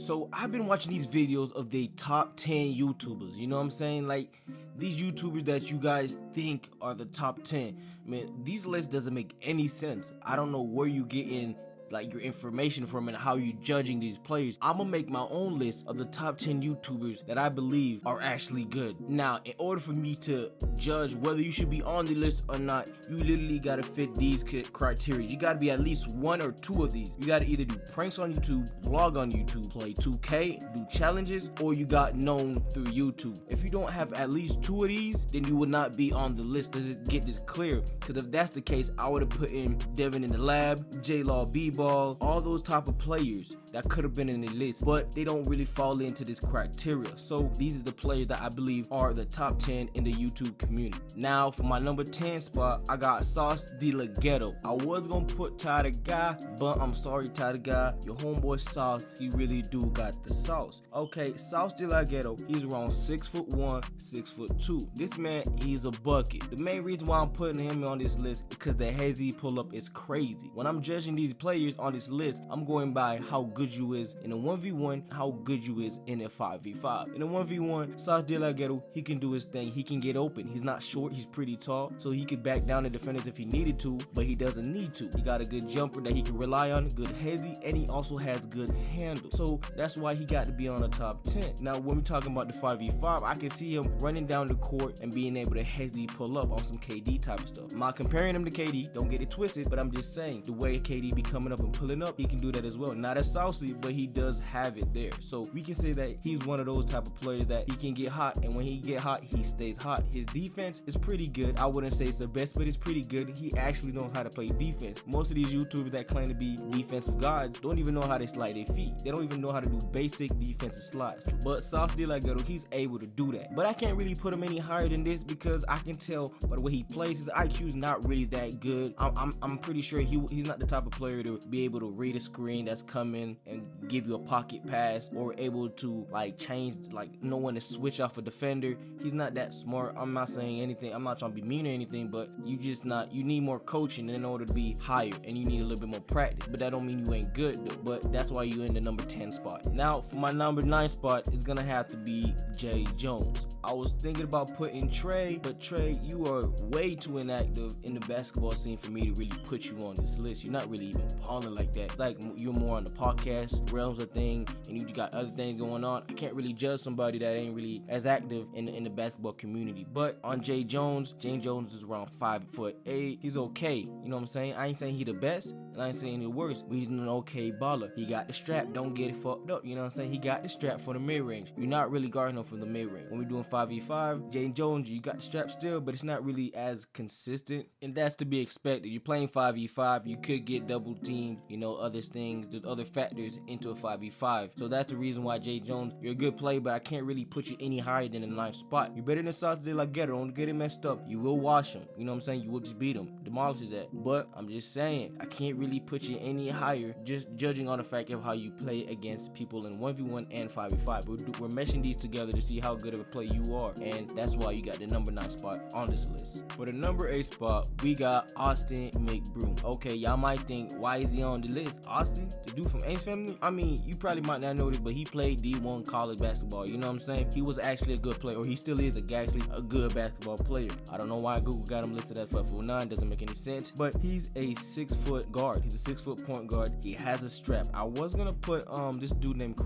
So I've been watching these videos of the top 10 YouTubers, you know what I'm saying? Like these YouTubers that you guys think are the top 10. Man, these lists doesn't make any sense. I don't know where you getting like your information from and how you judging these players. I'm gonna make my own list of the top 10 YouTubers that I believe are actually good. Now, in order for me to judge whether you should be on the list or not, you literally gotta fit these criteria. You gotta be at least one or two of these. You gotta either do pranks on YouTube, vlog on YouTube, play 2K, do challenges, or you got known through YouTube. If you don't have at least two of these, then you would not be on the list. Does it get this clear? Because if that's the case, I would have put in Devin in the Lab, J-Law B-Ball, all those type of players that could have been in the list, but they don't really fall into this criteria. So these are the players that I believe are the top 10 in the YouTube community. Now for my number 10 spot, I got Sauce De La Ghetto. I was gonna put Ty the Guy, but I'm sorry Ty the Guy, your homeboy Sauce, he really do got the sauce. Okay, Sauce De La Ghetto, he's around 6'1", 6'2". This man, he's a bucket. The main reason why I'm putting him on this list is because the heads he pull up is crazy. When I'm judging these players on this list, I'm going by how good you is in a 1v1, how good you is in a 5v5. In a 1v1, Sauce De La Ghetto, he can do his thing. He can get open. He's not short, he's pretty tall, so he could back down the defenders if he needed to, but he doesn't need to. He got a good jumper that he can rely on, good hezzy, and he also has good handle. So that's why he got to be on the top 10. Now when we're talking about the 5v5, I can see him running down the court and being able to hezzy pull up on some KD type of stuff. I'm not comparing him to KD, don't get it twisted, but I'm just saying the way KD be coming up and pulling up, he can do that as well. Not as saucy, but he does have it there. So we can say that he's one of those type of players that he can get hot, and when he get hot, he stays hot. His defense is pretty good. I wouldn't say it's the best, but it's pretty good. He actually knows how to play defense. Most of these YouTubers that claim to be defensive gods don't even know how to slide their feet. They don't even know how to do basic defensive slides. But Sauce De La Ghetto, he's able to do that. But I can't really put him any higher than this because I can tell by the way he plays, his IQ is not really that good. I'm pretty sure he's not the type of player to be able to read a screen that's coming and give you a pocket pass, or able to like change, like know when to switch off a defender. He's not that smart. I'm not saying anything, I'm not trying to be mean or anything, but you need more coaching in order to be higher, and you need a little bit more practice. But that don't mean you ain't good though. But that's why you in the number 10 spot. Now for my number 9 spot, it's gonna have to be Jay Jones. I was thinking about putting Trey, but Trey, you are way too inactive in the basketball scene for me to really put you on this list. You're not really even balling like that. It's like you're more on the podcast realms of thing, and you got other things going on. I can't really judge somebody that ain't really as active in the basketball community. But on Jay Jones is around 5'8". He's okay. You know what I'm saying? I ain't saying he the best, and I ain't saying he the worst, but he's an okay baller. He got the strap, don't get it fucked up. You know what I'm saying? He got the strap for the mid-range. You're not really guarding him from the mid-range. When we're doing 5v5, Jay Jones, you got the strap still, but it's not really as consistent, and that's to be expected. You're playing 5v5, you could get double teamed, you know, other things, there's other factors into a 5v5. So that's the reason why Jay Jones, you're a good player, but I can't really put you any higher than the 9th spot. You're better than Sauce De La Ghetto. Don't get it messed up. You will wash him. You know what I'm saying? You will just beat him, demolish his ass. But I'm just saying, I can't really put you any higher, just judging on the fact of how you play against people in 1v1 and 5v5. We're meshing these together to see how good of a player you are, and that's why you got the number 9 spot on this list. For the number 8 spot, we got Austin McBroom. Okay, y'all might think, why is he on the list? Austin, the dude from Ace Family? I mean, you probably might not know this, but he played D1 college basketball. You know what I'm saying? He was actually a good player, or he still is actually a good basketball player. I don't know why Google got him listed as 5'9", doesn't make any sense, but he's a 6-foot guard. He's a 6-foot point guard. He has a strap. I was gonna put this dude named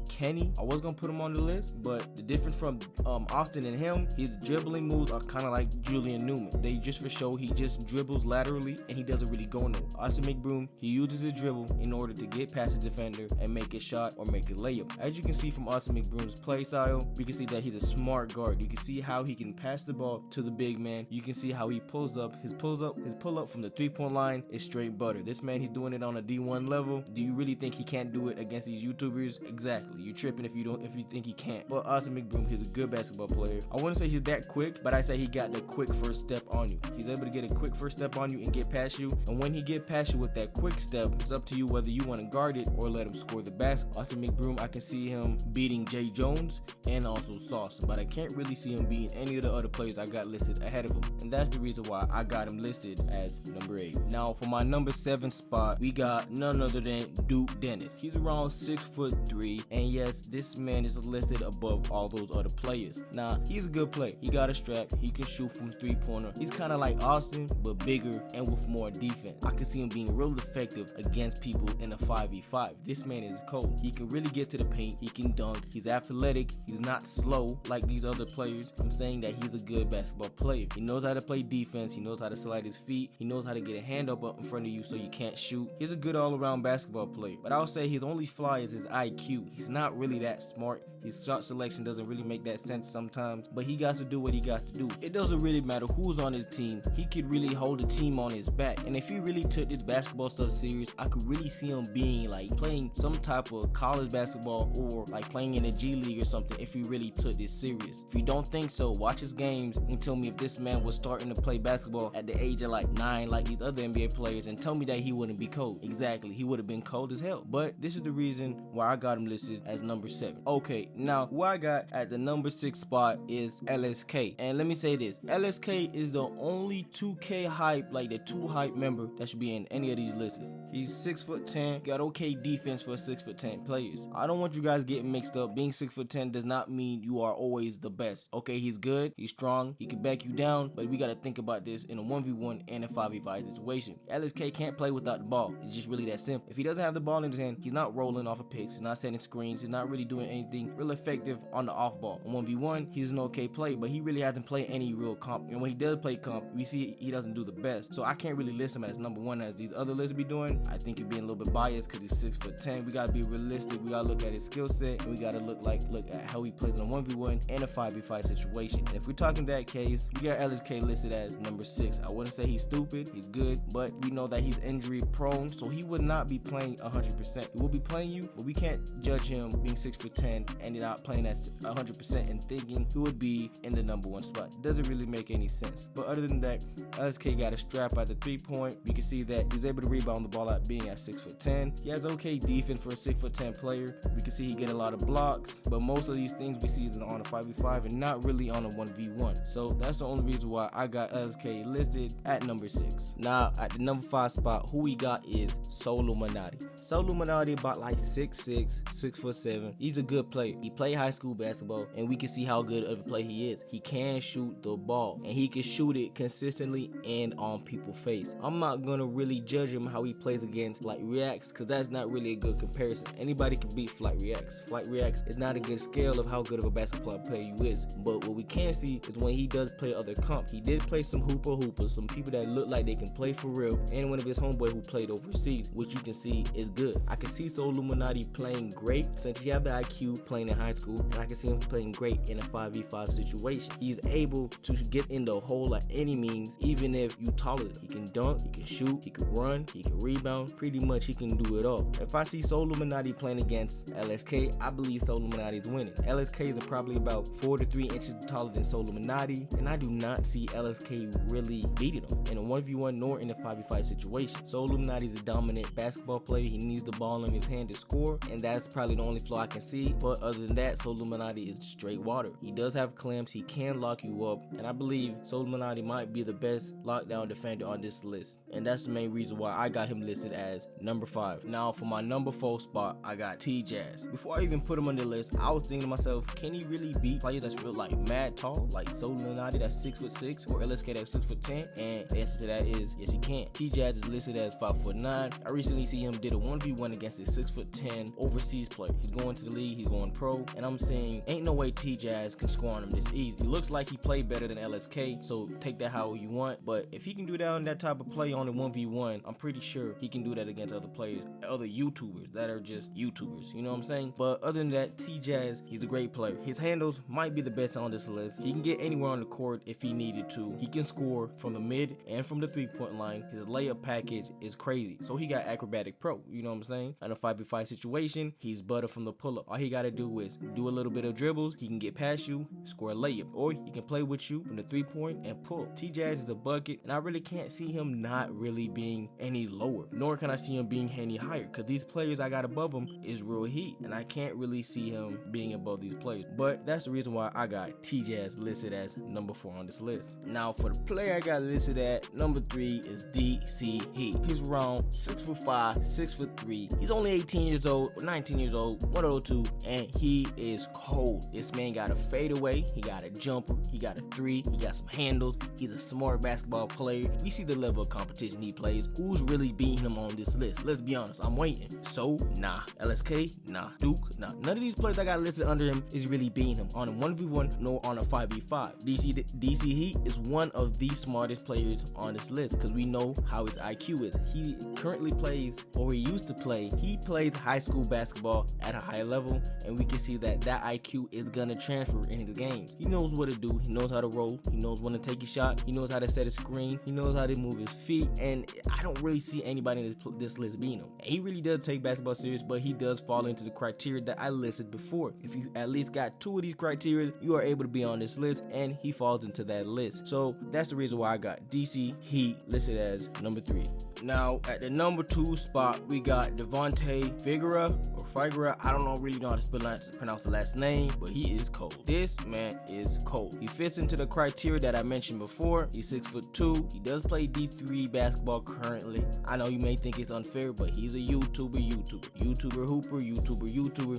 Kenny. I was gonna put him on the list, but the difference from Austin and him, his dribbling moves are kind of like Julian Newman. They just for show, he just dribbles laterally and he doesn't really go nowhere. Austin McBroom, he uses his dribble in order to get past the defender and make a shot or make a layup. As you can see from Austin McBroom's play style, we can see that he's a smart guard. You can see how he can pass the ball to the big man. You can see how he pulls up. His pull up from the 3-point line is straight butter. This man, he's doing it on a D1 level. Do you really think he can't do it against these YouTubers? Exactly. You're tripping if you think he can't. But Austin McBroom, he's a good basketball player. I wouldn't say he's that quick, but I say he got the quick first step on you. He's able to get a quick first step on you and get past you. And when he get past you with that quick step. It's up to you whether you want to guard it or let him score the basket. Austin McBroom, I can see him beating Jay Jones and also Sauce, but I can't really see him beating any of the other players I got listed ahead of him, and that's the reason why I got him listed as number 8. Now for my number 7 spot, we got none other than Duke Dennis. He's around 6'3", and yes, this man is listed above all those other players. Now he's a good player. He got a strap. He can shoot from 3-pointer. He's kind of like Austin, but bigger and with more defense. I can see him being real effective against people in a 5v5. This man is cold. He can really get to the paint. He can dunk. He's athletic. He's not slow like these other players. I'm saying that he's a good basketball player. He knows how to play defense. He knows how to slide his feet. He knows how to get a hand up in front of you so you can't shoot. He's a good all-around basketball player. But I'll say his only flaw is his IQ. He's not really that smart. His shot selection doesn't really make that sense sometimes, but he got to do what he got to do. It doesn't really matter who's on his team. He could really hold the team on his back. And if he really took this basketball stuff serious, I could really see him being like playing some type of college basketball or like playing in the G League or something if he really took this serious. If you don't think so, watch his games and tell me if this man was starting to play basketball at the age of like 9 like these other NBA players, and tell me that he wouldn't be cold. Exactly, he would have been cold as hell. But this is the reason why I got him listed as number 7. Okay, now who I got at the number 6 spot is LSK. And let me say this, LSK is the only 2K hype, like the 2 hype member that should be in any of these lists. He's 6'10", got okay defense for 6'10" players. I don't want you guys getting mixed up. Being 6'10" does not mean you are always the best. Okay, he's good, he's strong, he can back you down, but we gotta think about this in a 1v1 and a 5v5 situation. LSK can't play without the ball. It's just really that simple. If he doesn't have the ball in his hand, he's not rolling off of picks, he's not setting screens, he's not really doing anything real effective on the off ball. On 1v1, he's an okay player, but he really hasn't played any real comp. And when he does play comp, we see he doesn't do the best. So I can't really list him as number 1 as these other lists be doing. I think you're being a little bit biased because he's 6'10". We gotta be realistic. We gotta look at his skill set, and we gotta look at how he plays in a 1v1 and a 5v5 situation. And if we're talking that case, we got LSK listed as number 6. I wouldn't say he's stupid, he's good, but we know that he's injury prone, so he would not be playing 100%. He will be playing you, but we can't judge him being 6'10" and not playing at 100% and thinking he would be in the number 1 spot. It doesn't really make any sense. But other than that, LSK got a strap at the 3-point. You can see that he's able to rebound the ball out being at 6'10". He has okay defense for a 6'10" player. We can see he get a lot of blocks, but most of these things we see is on a 5v5 and not really on a 1v1. So that's the only reason why I got LSK listed at number 6. Now at the number 5 spot, who we got is Soluminati. Soluminati about like 6'6", 6'7". He's a good player. He played high school basketball, and we can see how good of a player he is. He can shoot the ball, and he can shoot it consistently and on people's face. I'm not gonna really judge him how he plays against Flight Reacts, because that's not really a good comparison. Anybody can beat Flight Reacts. Flight Reacts is not a good scale of how good of a basketball player you is. But what we can see is when he does play other comp. He did play some hoopers, some people that look like they can play for real, and one of his homeboy who played overseas, which you can see is good. I can see Soluminati playing great since he have the IQ playing in high school, and I can see him playing great in a 5v5 situation. He's able to get in the hole at any means, even if you taller than him. He can dunk, he can shoot, he can run, he can rebound. Pretty much he can do it all. If I see Soluminati playing against LSK, I believe Soluminati is winning. LSK is probably about 4 to 3 inches taller than Soluminati, and I do not see LSK really beating him in a 1v1 nor in a 5v5 situation. Soluminati is a dominant basketball player. He needs the ball in his hand to score, and that's probably the only flaw I can see. But other than that, Soluminati is straight water. He does have clamps, he can lock you up, and I believe Soluminati might be the best lockdown defender on this list, and that's the main reason why I got him listed as number 5. Now for my number 4 spot, I got T-Jazz. Before I even put him on the list, I was thinking to myself, can he really beat players that's real like mad tall, like Soluminati that's 6'6", or LSK that's 6'10"? And the answer to that is yes, he can. T-Jazz is listed as 5'9". I recently see him did a 1v1 against a 6'10" overseas player. He's going to the league, he's going pro, and I'm saying ain't no way T-Jazz can score on him this easy. He looks like he played better than LSK, so take that how you want, but if he can do that on that type of play on a 1v1, I'm pretty sure he can do that against other players, other YouTubers that are just YouTubers, you know what I'm saying? But other than that, T-Jazz, he's a great player. His handles might be the best on this list. He can get anywhere on the court if he needed to. He can score from the mid and from the 3-point line. His layup package is crazy. So he got acrobatic pro, you know what I'm saying? In a 5v5 situation, he's butter from the pull-up. All he gotta do is do a little bit of dribbles. He can get past you, score a layup, or he can play with you from the 3-point and pull. T-Jazz is a bucket, and I really can't see him not really being any lower, nor can I see him being any higher, because these players I got above him is real heat, and I can't really see him being above these players. But that's the reason why I got T-Jazz listed as number 4 on this list. Now for the player I got listed at number 3 is DC Heat. He's around 6'5", 6'3". He's only 18 years old, 19 years old, 102, and he is cold. This man got a fadeaway, he got a jumper, he got a 3, he got some handles. He's a smart basketball player. We see the level of competition he plays. Who's really beating him on this list? Let's be honest, I'm waiting. So, nah. LSK, nah. Duke, nah. None of these players I got listed under him is really beating him on a 1v1 nor on a 5v5. DC Heat is one of the smartest players on this list because we know how his IQ is. He currently plays, or he used to play, he plays high school basketball at a high level, and we can see that IQ is gonna transfer in his games. He knows what to do, he knows how to roll, he knows when to take his shot, he knows how to set a screen, he knows how to move his feet, and I don't really see anybody in this list beating him. And he really does take basketball serious, but he does fall into the criteria that I listed before. If you at least got 2 of these criteria, you are able to be on this list, and he falls into that list. So that's the reason why I got DC Heat listed as number 3. Now at the number 2 spot, we got Devontae Figueroa. I don't really know how to pronounce the last name, but he is cold. This man is cold. He fits into the criteria that I mentioned before. He's 6'2". He does play D3 basketball currently. I know you may think it's unfair, but he's a YouTuber hooper.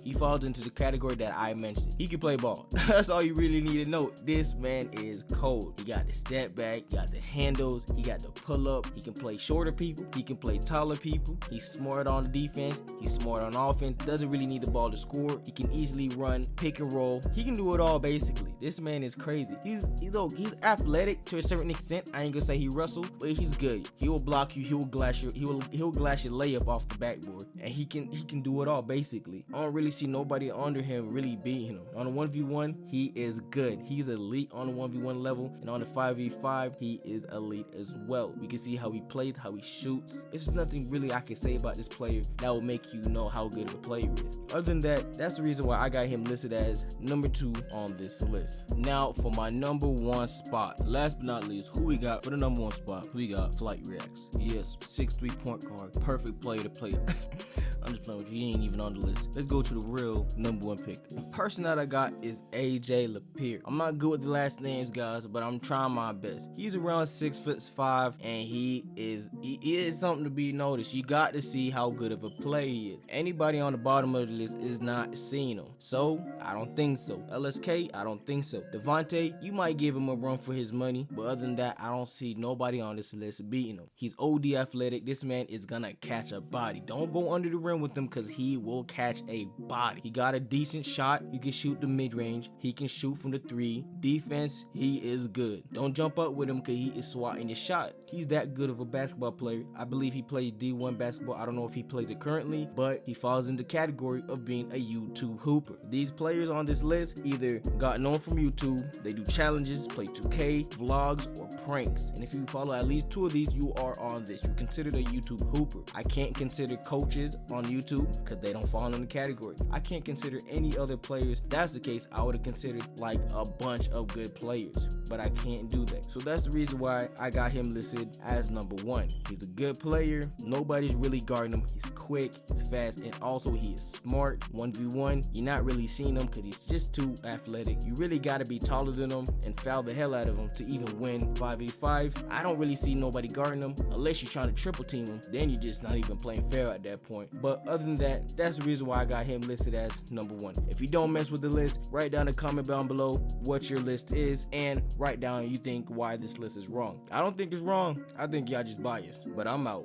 He falls into the category that I mentioned. He can play ball. That's all you really need to know. This man is cold. He got the step back, got the handles, he got the pull up. He can play shorter people, he can play taller people. He's smart on defense, he's smart on offense. Doesn't really need the ball to score. He can easily run, pick and roll. He can do it all basically. This man is crazy. He's athletic to a certain extent. I ain't gonna say he Russell, but he's good. He will block you. He will glass your layup off the backboard, and he can do it all basically. I don't really see nobody under him really beating him. On a 1v1, he is good. He's elite on the 1v1 level, and on the 5v5, he is elite as well. We can see how he plays, how he shoots. There's nothing really I can say about this player that will make you know how good of a player is. Other than that, that's the reason why I got him listed as number 2 on this list. Now for my number 1 spot, last but not least, who we got for the number 1 spot? We got Flight Reacts. Yes, 6'3" point guard, perfect player to play. I'm just playing with you, he ain't even on the list. Let's go to the real number 1 pick. The person that I got is AJ Lapierre. I'm not good with the last names, guys, but I'm trying my best. He's around 6'5", and he is something to be noticed. You got to see how good of a player he is. Anybody on the bottom of the list is not seeing him. So, I don't think so. LSK, I don't think so. Devontae, you might give him a run for his money, but other than that, I don't see nobody on this list beating him. He's OD athletic. This man is gonna catch a body. Don't go under the rim with him because he will catch a body. He got a decent shot. He can shoot the mid-range. He can shoot from the 3. Defense, he is good. Don't jump up with him because he is swatting your shot. He's that good of a basketball player. I believe he plays D1 basketball. I don't know if he plays it currently, but he falls in the category of being a YouTube hooper. These players on this list either got known from YouTube, they do challenges, play 2K, vlogs, or pranks. And if you follow at least 2 of these, you are on this. You're considered a YouTube hooper. I can't consider coaches on YouTube because they don't fall in the category. I can't consider any other players. If that's the case, I would have considered like a bunch of good players, but I can't do that. So that's the reason why I got him listed as number 1. He's a good player. Nobody's really guarding him. He's quick, he's fast, and also he is smart. 1v1, you're not really seeing him because he's just too athletic. You really got to be taller than him and foul the hell out of him to even win 5v5. I don't really see nobody guarding him unless you're trying to triple team him. Then you're just not even playing fair at that point. But other than that, that's the reason why I got him listed as number 1. If you don't mess with the list, write down a comment down below what your list is and write down you think why this list is wrong. I don't think it's wrong. I think y'all just biased, but I'm out.